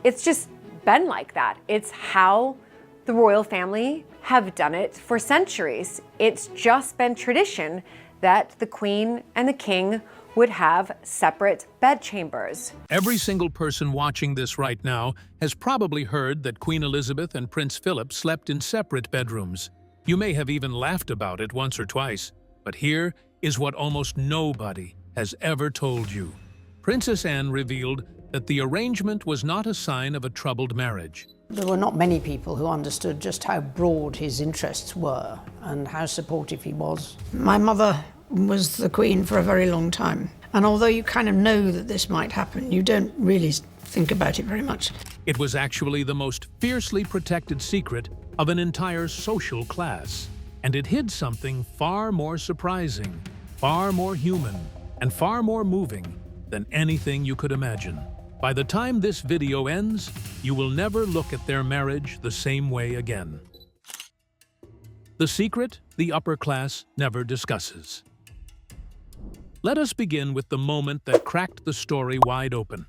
It's just been like that. It's how the royal family have done it for centuries. It's just been tradition that the Queen and the King would have separate bedchambers. Every single person watching this right now has probably heard that Queen Elizabeth and Prince Philip slept in separate bedrooms. You may have even laughed about it once or twice, but here is what almost nobody has ever told you. Princess Anne revealed that the arrangement was not a sign of a troubled marriage. There were not many people who understood just how broad his interests were and how supportive he was. My mother was the Queen for a very long time, and although you kind of know that this might happen, you don't really think about it very much. It was actually the most fiercely protected secret of an entire social class, and it hid something far more surprising, far more human, and far more moving than anything you could imagine. By the time this video ends, you will never look at their marriage the same way again. The secret the upper class never discusses. Let us begin with the moment that cracked the story wide open.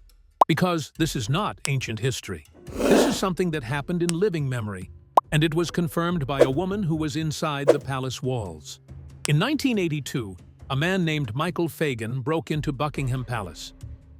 Because this is not ancient history. This is something that happened in living memory, and it was confirmed by a woman who was inside the palace walls. In 1982, a man named Michael Fagan broke into Buckingham Palace.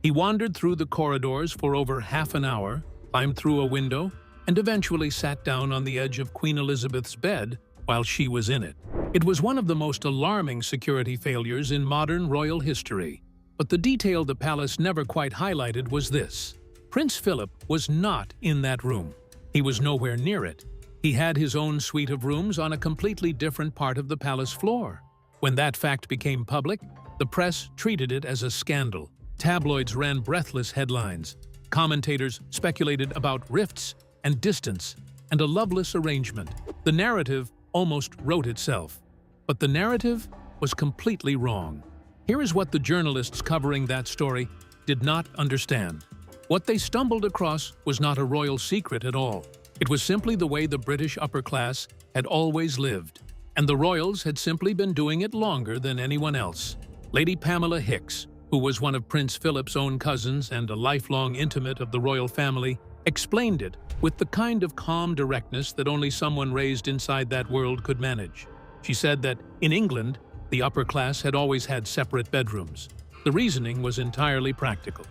He wandered through the corridors for over half an hour, climbed through a window, and eventually sat down on the edge of Queen Elizabeth's bed while she was in it. It was one of the most alarming security failures in modern royal history. But the detail the palace never quite highlighted was this. Prince Philip was not in that room. He was nowhere near it. He had his own suite of rooms on a completely different part of the palace floor. When that fact became public, the press treated it as a scandal. Tabloids ran breathless headlines. Commentators speculated about rifts and distance and a loveless arrangement. The narrative almost wrote itself. But the narrative was completely wrong. Here is what the journalists covering that story did not understand. What they stumbled across was not a royal secret at all. It was simply the way the British upper class had always lived, and the royals had simply been doing it longer than anyone else. Lady Pamela Hicks, who was one of Prince Philip's own cousins and a lifelong intimate of the royal family, explained it with the kind of calm directness that only someone raised inside that world could manage. She said that, in England, the upper class had always had separate bedrooms. The reasoning was entirely practical.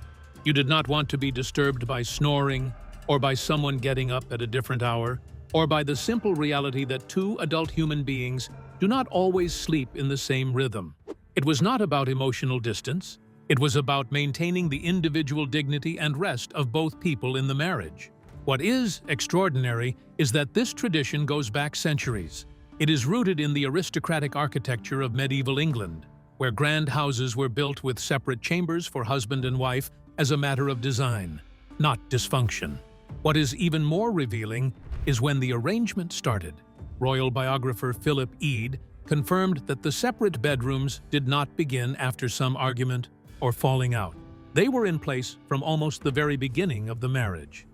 You did not want to be disturbed by snoring, or by someone getting up at a different hour, or by the simple reality that two adult human beings do not always sleep in the same rhythm. It was not about emotional distance. It was about maintaining the individual dignity and rest of both people in the marriage. What is extraordinary is that this tradition goes back centuries. It is rooted in the aristocratic architecture of medieval England, where grand houses were built with separate chambers for husband and wife as a matter of design, not dysfunction. What is even more revealing is when the arrangement started. Royal biographer Philip Eade confirmed that the separate bedrooms did not begin after some argument or falling out. They were in place from almost the very beginning of the marriage.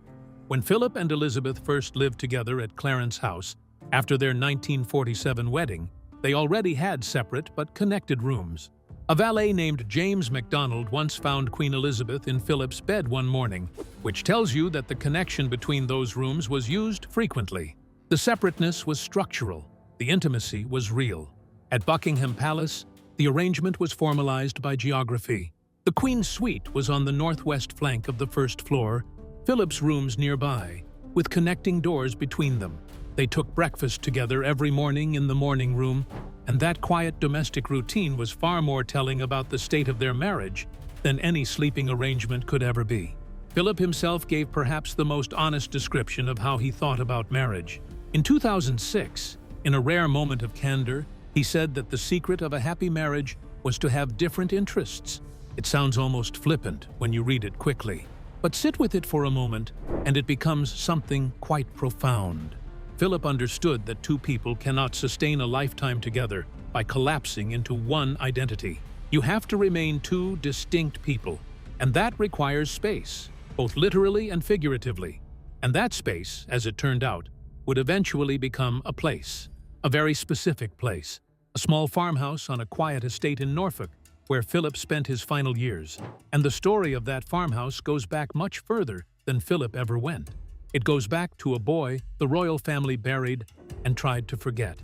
When Philip and Elizabeth first lived together at Clarence House, after their 1947 wedding, they already had separate but connected rooms. A valet named James MacDonald once found Queen Elizabeth in Philip's bed one morning, which tells you that the connection between those rooms was used frequently. The separateness was structural. The intimacy was real. At Buckingham Palace, the arrangement was formalized by geography. The Queen's suite was on the northwest flank of the first floor, Philip's rooms nearby, with connecting doors between them. They took breakfast together every morning in the morning room, and that quiet domestic routine was far more telling about the state of their marriage than any sleeping arrangement could ever be. Philip himself gave perhaps the most honest description of how he thought about marriage. In 2006, in a rare moment of candor, he said that the secret of a happy marriage was to have different interests. It sounds almost flippant when you read it quickly, but sit with it for a moment and it becomes something quite profound. Philip understood that two people cannot sustain a lifetime together by collapsing into one identity. You have to remain two distinct people, and that requires space, both literally and figuratively. And that space, as it turned out, would eventually become a place, a very specific place, a small farmhouse on a quiet estate in Norfolk, where Philip spent his final years. And the story of that farmhouse goes back much further than Philip ever went. It goes back to a boy the royal family buried and tried to forget.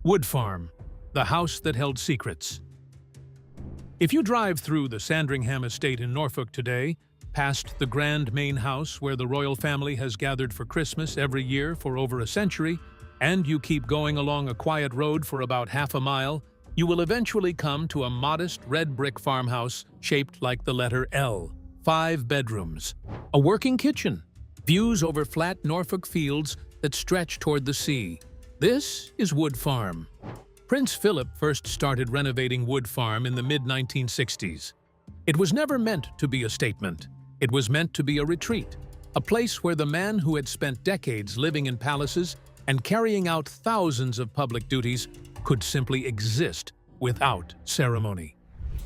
Wood Farm, the house that held secrets. If you drive through the Sandringham estate in Norfolk today, past the grand main house where the royal family has gathered for Christmas every year for over a century, and you keep going along a quiet road for about half a mile, you will eventually come to a modest red brick farmhouse shaped like the letter L. 5 bedrooms, a working kitchen, views over flat Norfolk fields that stretch toward the sea. This is Wood Farm. Prince Philip first started renovating Wood Farm in the mid-1960s. It was never meant to be a statement. It was meant to be a retreat, a place where the man who had spent decades living in palaces and carrying out thousands of public duties could simply exist without ceremony.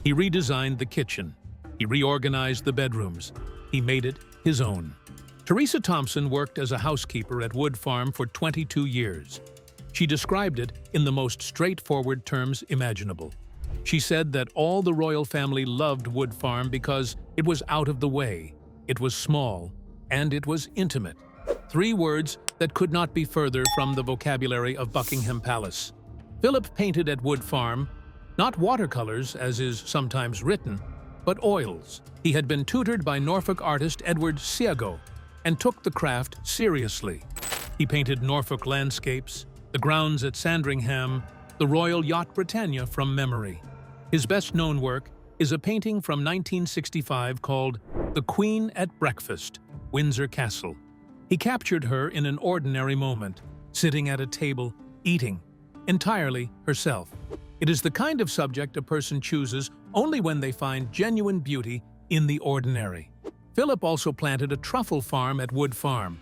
He redesigned the kitchen. He reorganized the bedrooms. He made it his own. Teresa Thompson worked as a housekeeper at Wood Farm for 22 years. She described it in the most straightforward terms imaginable. She said that all the royal family loved Wood Farm because it was out of the way, it was small, and it was intimate. 3 words that could not be further from the vocabulary of Buckingham Palace. Philip painted at Wood Farm, not watercolors as is sometimes written, but oils. He had been tutored by Norfolk artist Edward Seago and took the craft seriously. He painted Norfolk landscapes, the grounds at Sandringham, the Royal Yacht Britannia from memory. His best-known work is a painting from 1965 called The Queen at Breakfast, Windsor Castle. He captured her in an ordinary moment, sitting at a table, eating, entirely herself. It is the kind of subject a person chooses only when they find genuine beauty in the ordinary. Philip also planted a truffle farm at Wood Farm.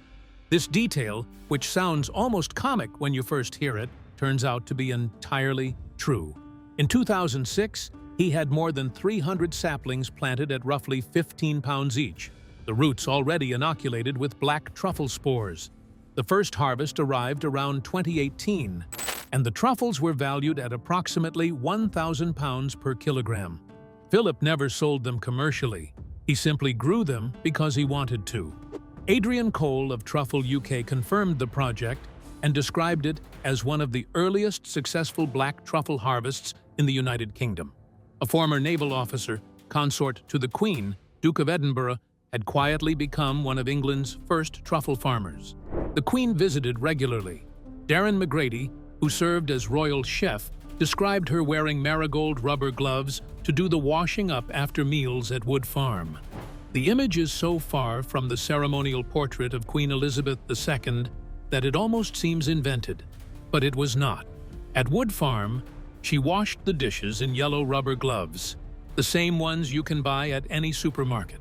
This detail, which sounds almost comic when you first hear it, turns out to be entirely true. In 2006, he had more than 300 saplings planted at roughly 15 pounds each, the roots already inoculated with black truffle spores. The first harvest arrived around 2018, and the truffles were valued at approximately 1,000 pounds per kilogram. Philip never sold them commercially. He simply grew them because he wanted to. Adrian Cole of Truffle UK confirmed the project and described it as one of the earliest successful black truffle harvests in the United Kingdom. A former naval officer, consort to the Queen, Duke of Edinburgh, had quietly become one of England's first truffle farmers. The Queen visited regularly. Darren McGrady, who served as royal chef, described her wearing marigold rubber gloves to do the washing up after meals at Wood Farm. The image is so far from the ceremonial portrait of Queen Elizabeth II that it almost seems invented, but it was not. At Wood Farm, she washed the dishes in yellow rubber gloves, the same ones you can buy at any supermarket.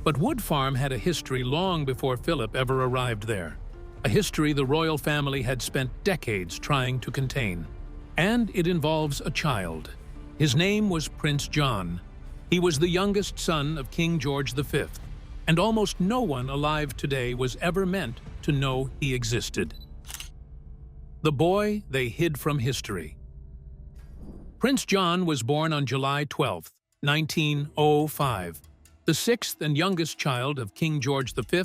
But Wood Farm had a history long before Philip ever arrived there, a history the royal family had spent decades trying to contain. And it involves a child. His name was Prince John. He was the youngest son of King George V, and almost no one alive today was ever meant to know he existed. The boy they hid from history. Prince John was born on July 12, 1905, the 6th and youngest child of King George V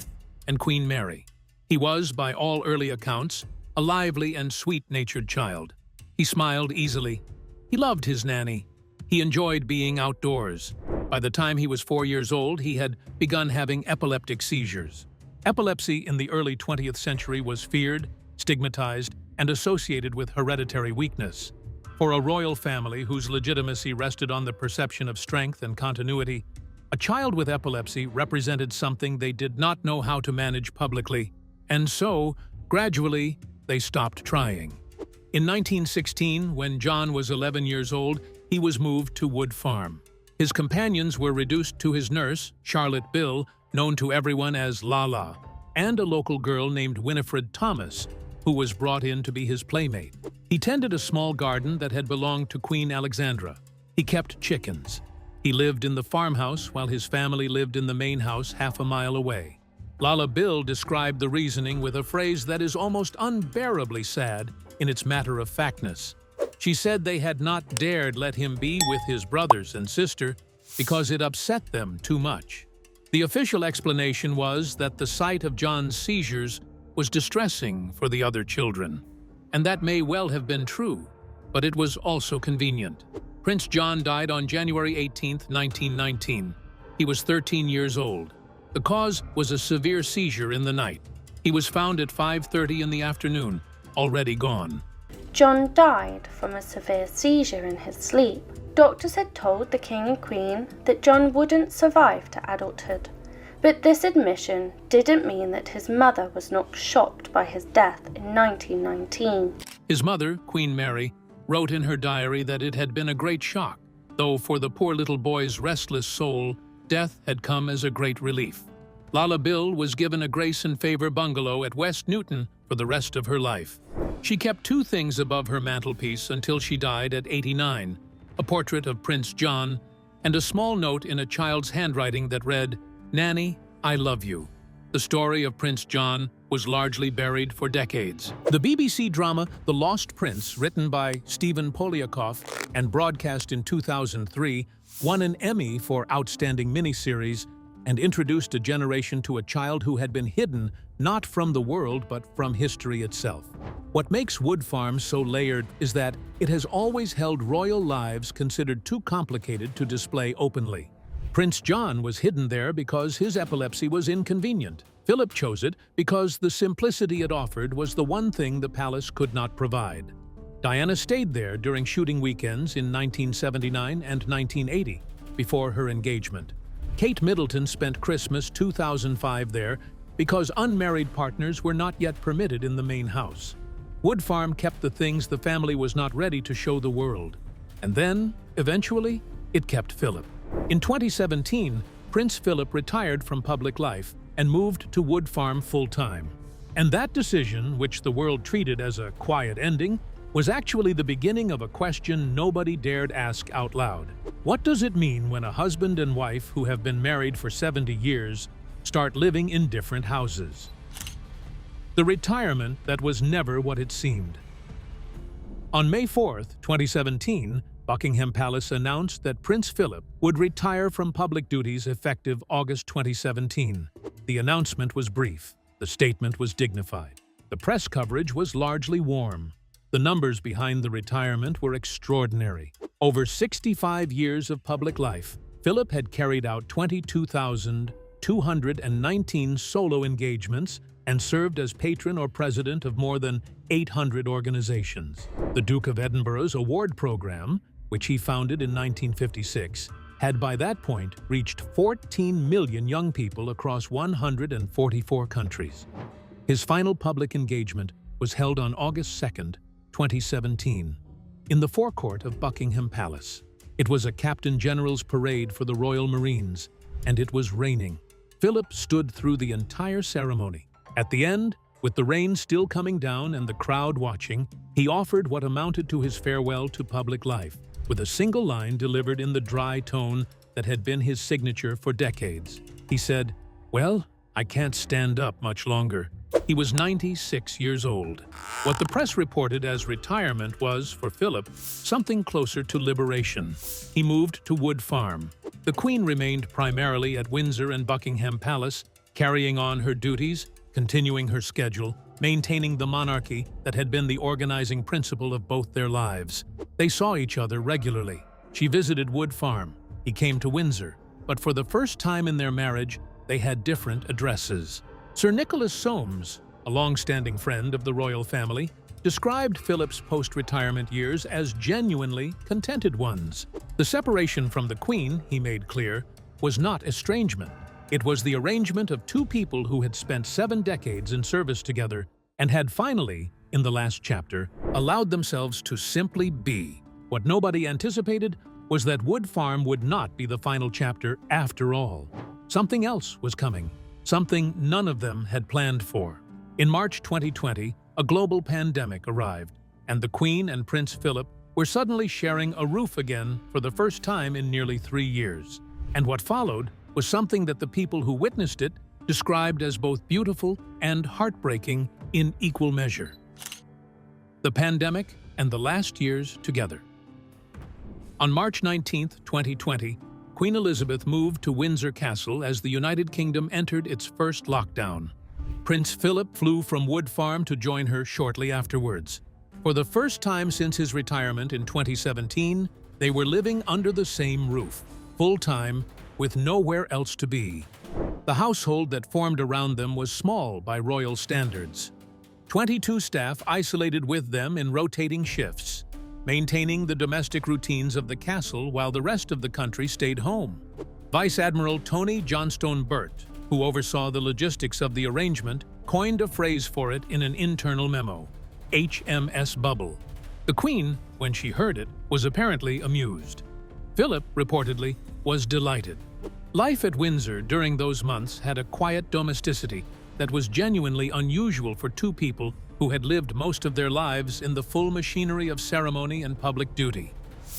and Queen Mary. He was, by all early accounts, a lively and sweet-natured child. He smiled easily. He loved his nanny. He enjoyed being outdoors. By the time he was 4 years old, he had begun having epileptic seizures. Epilepsy in the early 20th century was feared, stigmatized, and associated with hereditary weakness. For a royal family whose legitimacy rested on the perception of strength and continuity, a child with epilepsy represented something they did not know how to manage publicly, and so, gradually, they stopped trying. In 1916, when John was 11 years old, he was moved to Wood Farm. His companions were reduced to his nurse, Charlotte Bill, known to everyone as Lala, and a local girl named Winifred Thomas, who was brought in to be his playmate. He tended a small garden that had belonged to Queen Alexandra. He kept chickens. He lived in the farmhouse while his family lived in the main house half a mile away. Lala Bill described the reasoning with a phrase that is almost unbearably sad in its matter-of-factness. She said they had not dared let him be with his brothers and sister because it upset them too much. The official explanation was that the sight of John's seizures was distressing for the other children, and that may well have been true, but it was also convenient. Prince John died on January 18, 1919. He was 13 years old. The cause was a severe seizure in the night. He was found at 5:30 in the afternoon, already gone. John died from a severe seizure in his sleep. Doctors had told the King and Queen that John wouldn't survive to adulthood, but this admission didn't mean that his mother was not shocked by his death in 1919. His mother, Queen Mary, wrote in her diary that it had been a great shock, though for the poor little boy's restless soul, death had come as a great relief. Lala Bill was given a Grace and Favor bungalow at West Newton for the rest of her life. She kept two things above her mantelpiece until she died at 89, a portrait of Prince John and a small note in a child's handwriting that read, "Nanny, I love you." The story of Prince John was largely buried for decades. The BBC drama The Lost Prince, written by Stephen Poliakoff and broadcast in 2003, won an Emmy for Outstanding Miniseries and introduced a generation to a child who had been hidden not from the world but from history itself. What makes Wood Farm so layered is that it has always held royal lives considered too complicated to display openly. Prince John was hidden there because his epilepsy was inconvenient. Philip chose it because the simplicity it offered was the one thing the palace could not provide. Diana stayed there during shooting weekends in 1979 and 1980, before her engagement. Kate Middleton spent Christmas 2005 there because unmarried partners were not yet permitted in the main house. Wood Farm kept the things the family was not ready to show the world. And then, eventually, it kept Philip. In 2017, Prince Philip retired from public life and moved to Wood Farm full-time. And that decision, which the world treated as a quiet ending, was actually the beginning of a question nobody dared ask out loud. What does it mean when a husband and wife who have been married for 70 years start living in different houses? The retirement that was never what it seemed. On May 4, 2017, Buckingham Palace announced that Prince Philip would retire from public duties effective August 2017. The announcement was brief. The statement was dignified. The press coverage was largely warm. The numbers behind the retirement were extraordinary. Over 65 years of public life, Philip had carried out 22,219 solo engagements and served as patron or president of more than 800 organizations. The Duke of Edinburgh's award program, which he founded in 1956, had by that point reached 14 million young people across 144 countries. His final public engagement was held on August 2, 2017, in the forecourt of Buckingham Palace. It was a Captain General's parade for the Royal Marines, and it was raining. Philip stood through the entire ceremony. At the end, with the rain still coming down and the crowd watching, he offered what amounted to his farewell to public life, with a single line delivered in the dry tone that had been his signature for decades. He said, "Well, I can't stand up much longer." He was 96 years old. What the press reported as retirement was, for Philip, something closer to liberation. He moved to Wood Farm. The Queen remained primarily at Windsor and Buckingham Palace, carrying on her duties, continuing her schedule, maintaining the monarchy that had been the organizing principle of both their lives. They saw each other regularly. She visited Wood Farm. He came to Windsor. But for the first time in their marriage, they had different addresses. Sir Nicholas Soames, a long-standing friend of the royal family, described Philip's post-retirement years as genuinely contented ones. The separation from the Queen, he made clear, was not estrangement. It was the arrangement of two people who had spent 7 decades in service together and had finally, in the last chapter, allowed themselves to simply be. What nobody anticipated was that Wood Farm would not be the final chapter after all. Something else was coming. Something none of them had planned for. In March 2020, a global pandemic arrived, and the Queen and Prince Philip were suddenly sharing a roof again for the first time in nearly 3 years. And what followed was something that the people who witnessed it described as both beautiful and heartbreaking in equal measure. The pandemic and the last years together. On March 19, 2020, Queen Elizabeth moved to Windsor Castle as the United Kingdom entered its first lockdown. Prince Philip flew from Wood Farm to join her shortly afterwards. For the first time since his retirement in 2017, they were living under the same roof, full-time, with nowhere else to be. The household that formed around them was small by royal standards. 22 staff isolated with them in rotating shifts, maintaining the domestic routines of the castle while the rest of the country stayed home. Vice Admiral Tony Johnstone Burt, who oversaw the logistics of the arrangement, coined a phrase for it in an internal memo: HMS Bubble. The Queen, when she heard it, was apparently amused. Philip, reportedly, was delighted. Life at Windsor during those months had a quiet domesticity that was genuinely unusual for two people who had lived most of their lives in the full machinery of ceremony and public duty.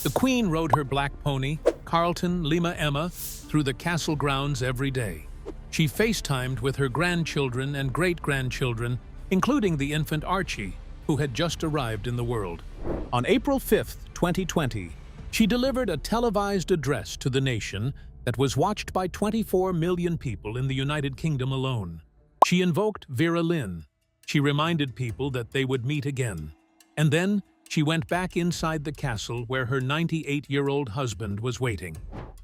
The Queen rode her black pony, Carlton Lima Emma, through the castle grounds every day. She FaceTimed with her grandchildren and great-grandchildren, including the infant Archie, who had just arrived in the world. On April 5, 2020, she delivered a televised address to the nation that was watched by 24 million people in the United Kingdom alone. She invoked Vera Lynn. She reminded people that they would meet again. And then she went back inside the castle where her 98-year-old husband was waiting.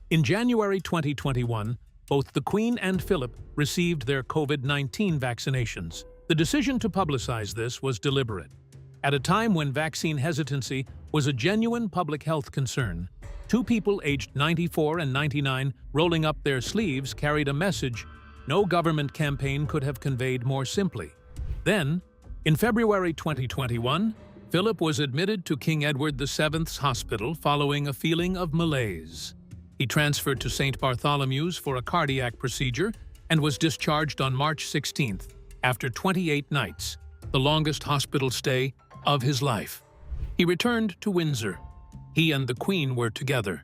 In January 2021, both the Queen and Philip received their COVID-19 vaccinations. The decision to publicize this was deliberate. At a time when vaccine hesitancy was a genuine public health concern, two people aged 94 and 99 rolling up their sleeves carried a message no government campaign could have conveyed more simply. Then, in February 2021, Philip was admitted to King Edward VII's Hospital following a feeling of malaise. He transferred to St. Bartholomew's for a cardiac procedure and was discharged on March 16th, after 28 nights, the longest hospital stay of his life. He returned to Windsor. He and the Queen were together.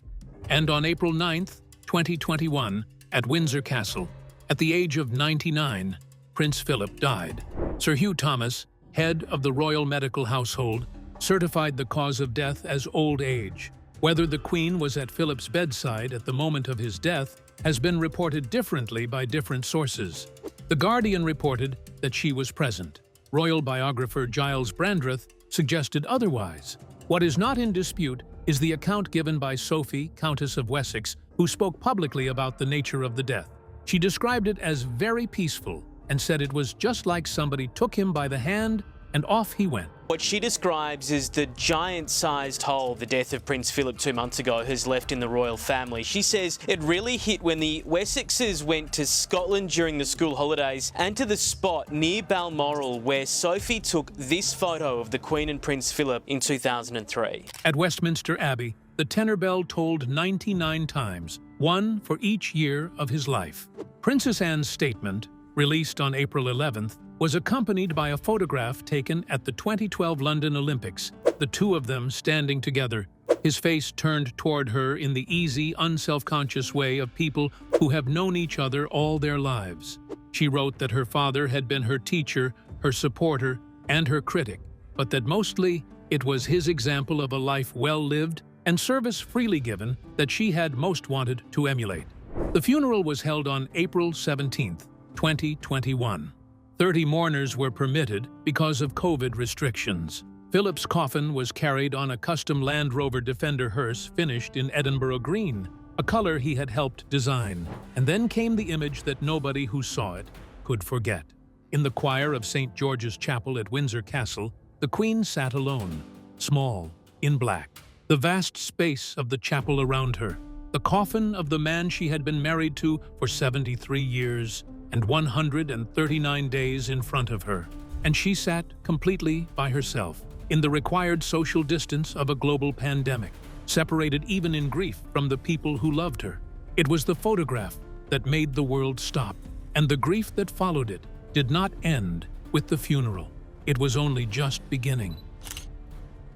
And on April 9th, 2021, at Windsor Castle, at the age of 99, Prince Philip died. Sir Hugh Thomas, head of the royal medical household, certified the cause of death as old age. Whether the Queen was at Philip's bedside at the moment of his death has been reported differently by different sources. The Guardian reported that she was present. Royal biographer Giles Brandreth suggested otherwise. What is not in dispute is the account given by Sophie, Countess of Wessex, who spoke publicly about the nature of the death. She described it as very peaceful and said it was just like somebody took him by the hand and off he went. What she describes as the giant-sized hole the death of Prince Philip 2 months ago has left in the royal family. She says it really hit when the Wessexes went to Scotland during the school holidays and to the spot near Balmoral where Sophie took this photo of the Queen and Prince Philip in 2003. At Westminster Abbey, the tenor bell tolled 99 times, one for each year of his life. Princess Anne's statement, released on April 11th, was accompanied by a photograph taken at the 2012 London Olympics, the two of them standing together, his face turned toward her in the easy, unself-conscious way of people who have known each other all their lives. She wrote that her father had been her teacher, her supporter, and her critic, but that mostly it was his example of a life well lived and service freely given that she had most wanted to emulate. The funeral was held on April 17th, 2021. 30 mourners were permitted because of COVID restrictions. Philip's coffin was carried on a custom Land Rover Defender hearse finished in Edinburgh green, a color he had helped design. And then came the image that nobody who saw it could forget. In the choir of St. George's Chapel at Windsor Castle, the Queen sat alone, small, in black. The vast space of the chapel around her, the coffin of the man she had been married to for 73 years, and 139 days in front of her, and she sat completely by herself, in the required social distance of a global pandemic, separated even in grief from the people who loved her. It was the photograph that made the world stop, and the grief that followed it did not end with the funeral. It was only just beginning.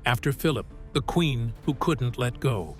After Philip, the Queen who couldn't let go.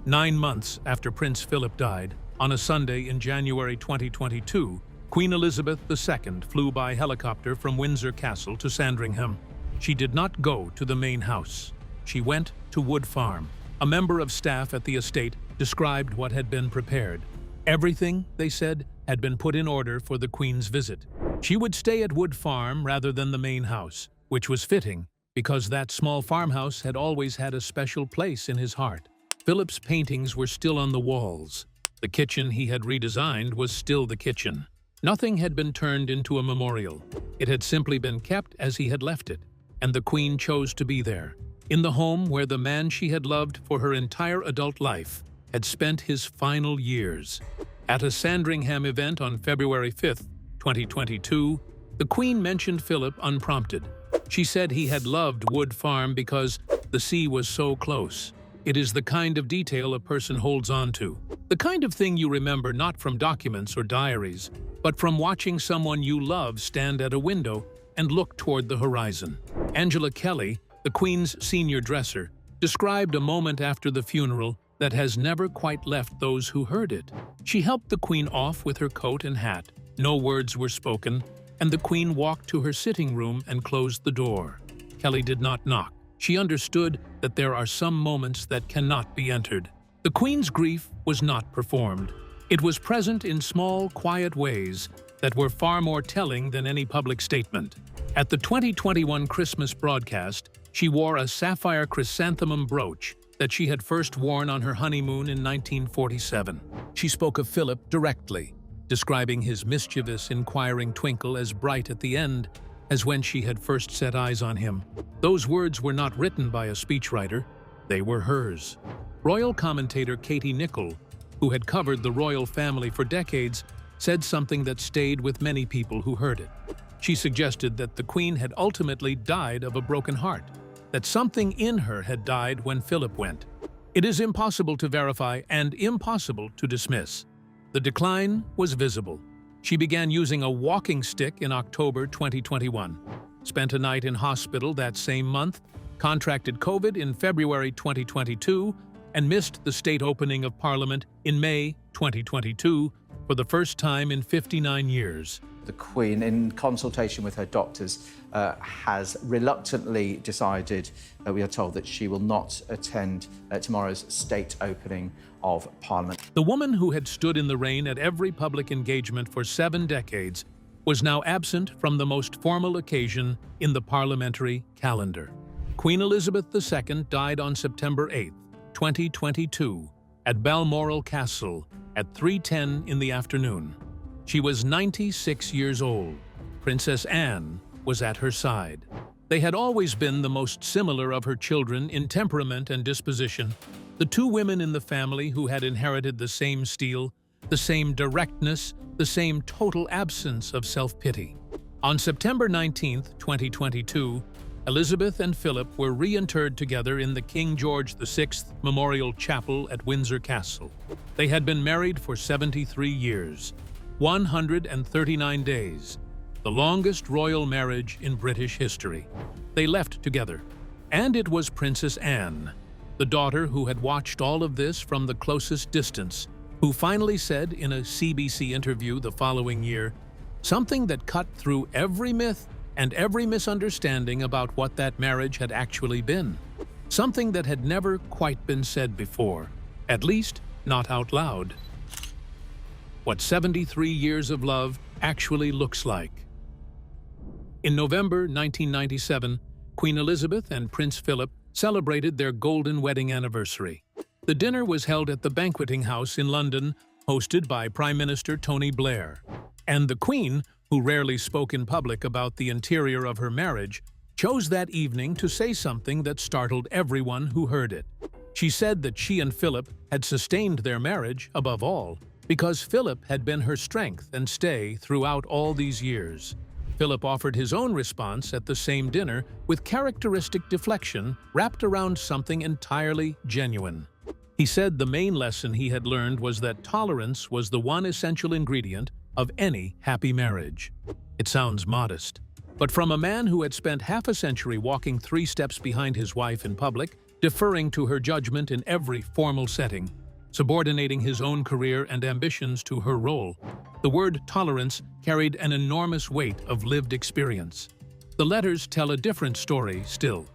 9 months after Prince Philip died, on a Sunday in January 2022, Queen Elizabeth II flew by helicopter from Windsor Castle to Sandringham. She did not go to the main house. She went to Wood Farm. A member of staff at the estate described what had been prepared. Everything, they said, had been put in order for the Queen's visit. She would stay at Wood Farm rather than the main house, which was fitting, because that small farmhouse had always had a special place in his heart. Philip's paintings were still on the walls. The kitchen he had redesigned was still the kitchen. Nothing had been turned into a memorial. It had simply been kept as he had left it, and the Queen chose to be there, in the home where the man she had loved for her entire adult life had spent his final years. At a Sandringham event on February 5th, 2022, the Queen mentioned Philip unprompted. She said he had loved Wood Farm because the sea was so close. It is the kind of detail a person holds on to. The kind of thing you remember not from documents or diaries, but from watching someone you love stand at a window and look toward the horizon. Angela Kelly, the Queen's senior dresser, described a moment after the funeral that has never quite left those who heard it. She helped the Queen off with her coat and hat. No words were spoken, and the Queen walked to her sitting room and closed the door. Kelly did not knock. She understood that there are some moments that cannot be entered. The Queen's grief was not performed. It was present in small, quiet ways that were far more telling than any public statement. At the 2021 Christmas broadcast, she wore a sapphire chrysanthemum brooch that she had first worn on her honeymoon in 1947. She spoke of Philip directly, describing his mischievous, inquiring twinkle as bright at the end as when she had first set eyes on him. Those words were not written by a speechwriter, they were hers. Royal commentator Katie Nicholl, who had covered the royal family for decades, said something that stayed with many people who heard it. She suggested that the Queen had ultimately died of a broken heart, that something in her had died when Philip went. It is impossible to verify and impossible to dismiss. The decline was visible. She began using a walking stick in October 2021, spent a night in hospital that same month, contracted COVID in February 2022, and missed the state opening of Parliament in May 2022 for the first time in 59 years. The Queen, in consultation with her doctors, has reluctantly decided, we are told, that she will not attend tomorrow's state opening of Parliament. The woman who had stood in the rain at every public engagement for 7 decades was now absent from the most formal occasion in the parliamentary calendar. Queen Elizabeth II died on September 8, 2022, at Balmoral Castle at 3:10 in the afternoon. She was 96 years old. Princess Anne was at her side. They had always been the most similar of her children in temperament and disposition, the two women in the family who had inherited the same steel, the same directness, the same total absence of self-pity. On September 19, 2022, Elizabeth and Philip were reinterred together in the King George VI Memorial Chapel at Windsor Castle. They had been married for 73 years, 139 days, the longest royal marriage in British history. They left together, and it was Princess Anne, the daughter who had watched all of this from the closest distance, who finally said in a CBC interview the following year, something that cut through every myth and every misunderstanding about what that marriage had actually been. Something that had never quite been said before, at least not out loud. What 73 years of love actually looks like. In November 1997, Queen Elizabeth and Prince Philip celebrated their golden wedding anniversary. The dinner was held at the Banqueting House in London, hosted by Prime Minister Tony Blair. And the Queen, who rarely spoke in public about the interior of her marriage, chose that evening to say something that startled everyone who heard it. She said that she and Philip had sustained their marriage, above all, because Philip had been her strength and stay throughout all these years. Philip offered his own response at the same dinner with characteristic deflection wrapped around something entirely genuine. He said the main lesson he had learned was that tolerance was the one essential ingredient of any happy marriage. It sounds modest, but from a man who had spent half a century walking 3 steps behind his wife in public, deferring to her judgment in every formal setting, subordinating his own career and ambitions to her role, the word tolerance carried an enormous weight of lived experience. The letters tell a different story still.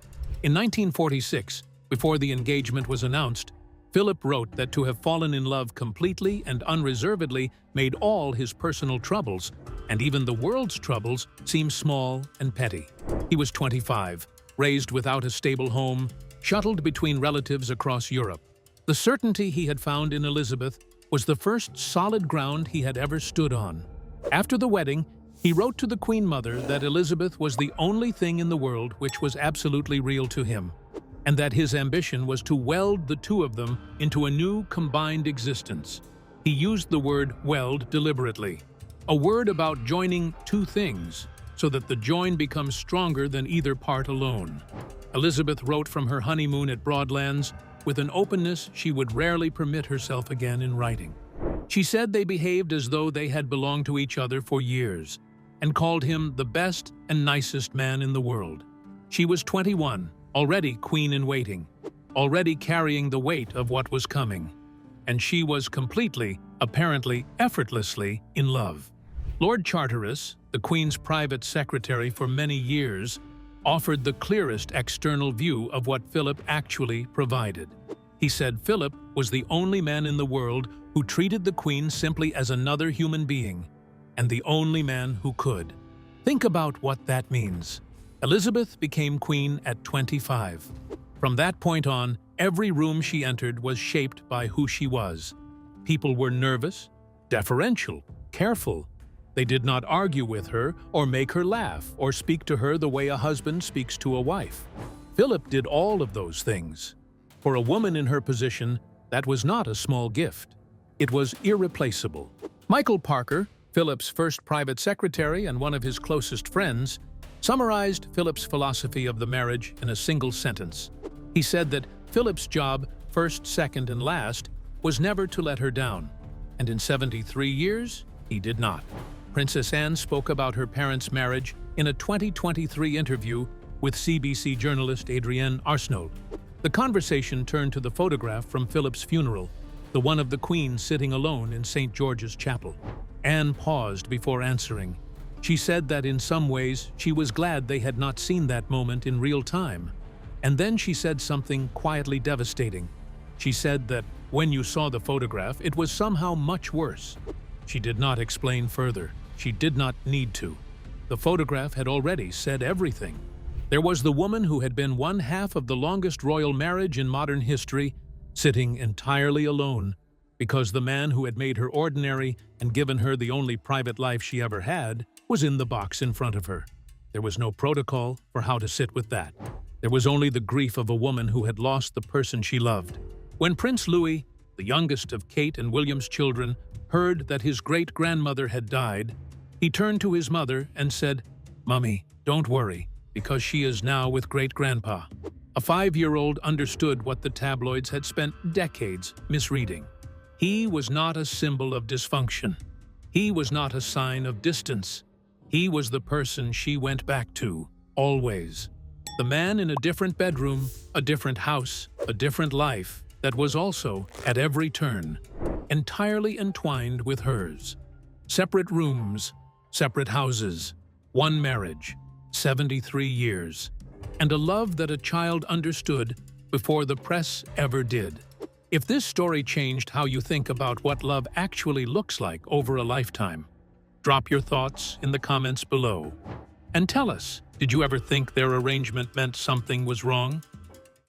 In 1946, before the engagement was announced, Philip wrote that to have fallen in love completely and unreservedly made all his personal troubles, and even the world's troubles, seem small and petty. He was 25, raised without a stable home, shuttled between relatives across Europe. The certainty he had found in Elizabeth was the first solid ground he had ever stood on. After the wedding, he wrote to the Queen Mother that Elizabeth was the only thing in the world which was absolutely real to him, and that his ambition was to weld the two of them into a new combined existence. He used the word weld deliberately, a word about joining two things, so that the join becomes stronger than either part alone. Elizabeth wrote from her honeymoon at Broadlands with an openness she would rarely permit herself again in writing. She said they behaved as though they had belonged to each other for years, and called him the best and nicest man in the world. She was 21, already queen-in-waiting, already carrying the weight of what was coming, and she was completely, apparently effortlessly, in love. Lord Charteris, the Queen's private secretary for many years, offered the clearest external view of what Philip actually provided. He said Philip was the only man in the world who treated the Queen simply as another human being, and the only man who could. Think about what that means. Elizabeth became queen at 25. From that point on, every room she entered was shaped by who she was. People were nervous, deferential, careful. They did not argue with her or make her laugh or speak to her the way a husband speaks to a wife. Philip did all of those things. For a woman in her position, that was not a small gift. It was irreplaceable. Michael Parker, Philip's first private secretary and one of his closest friends, summarized Philip's philosophy of the marriage in a single sentence. He said that Philip's job, first, second, and last, was never to let her down, and in 73 years, he did not. Princess Anne spoke about her parents' marriage in a 2023 interview with CBC journalist Adrienne Arsenault. The conversation turned to the photograph from Philip's funeral, the one of the Queen sitting alone in St. George's Chapel. Anne paused before answering. She said that in some ways she was glad they had not seen that moment in real time. And then she said something quietly devastating. She said that when you saw the photograph, it was somehow much worse. She did not explain further. She did not need to. The photograph had already said everything. There was the woman who had been one half of the longest royal marriage in modern history, sitting entirely alone, because the man who had made her ordinary and given her the only private life she ever had was in the box in front of her. There was no protocol for how to sit with that. There was only the grief of a woman who had lost the person she loved. When Prince Louis, the youngest of Kate and William's children, heard that his great-grandmother had died, he turned to his mother and said, "Mummy, don't worry, because she is now with great-grandpa." A 5-year-old understood what the tabloids had spent decades misreading. He was not a symbol of dysfunction. He was not a sign of distance. He was the person she went back to, always. The man in a different bedroom, a different house, a different life that was also, at every turn, entirely entwined with hers. Separate rooms, separate houses, one marriage, 73 years, and a love that a child understood before the press ever did. If this story changed how you think about what love actually looks like over a lifetime, drop your thoughts in the comments below. And tell us, did you ever think their arrangement meant something was wrong?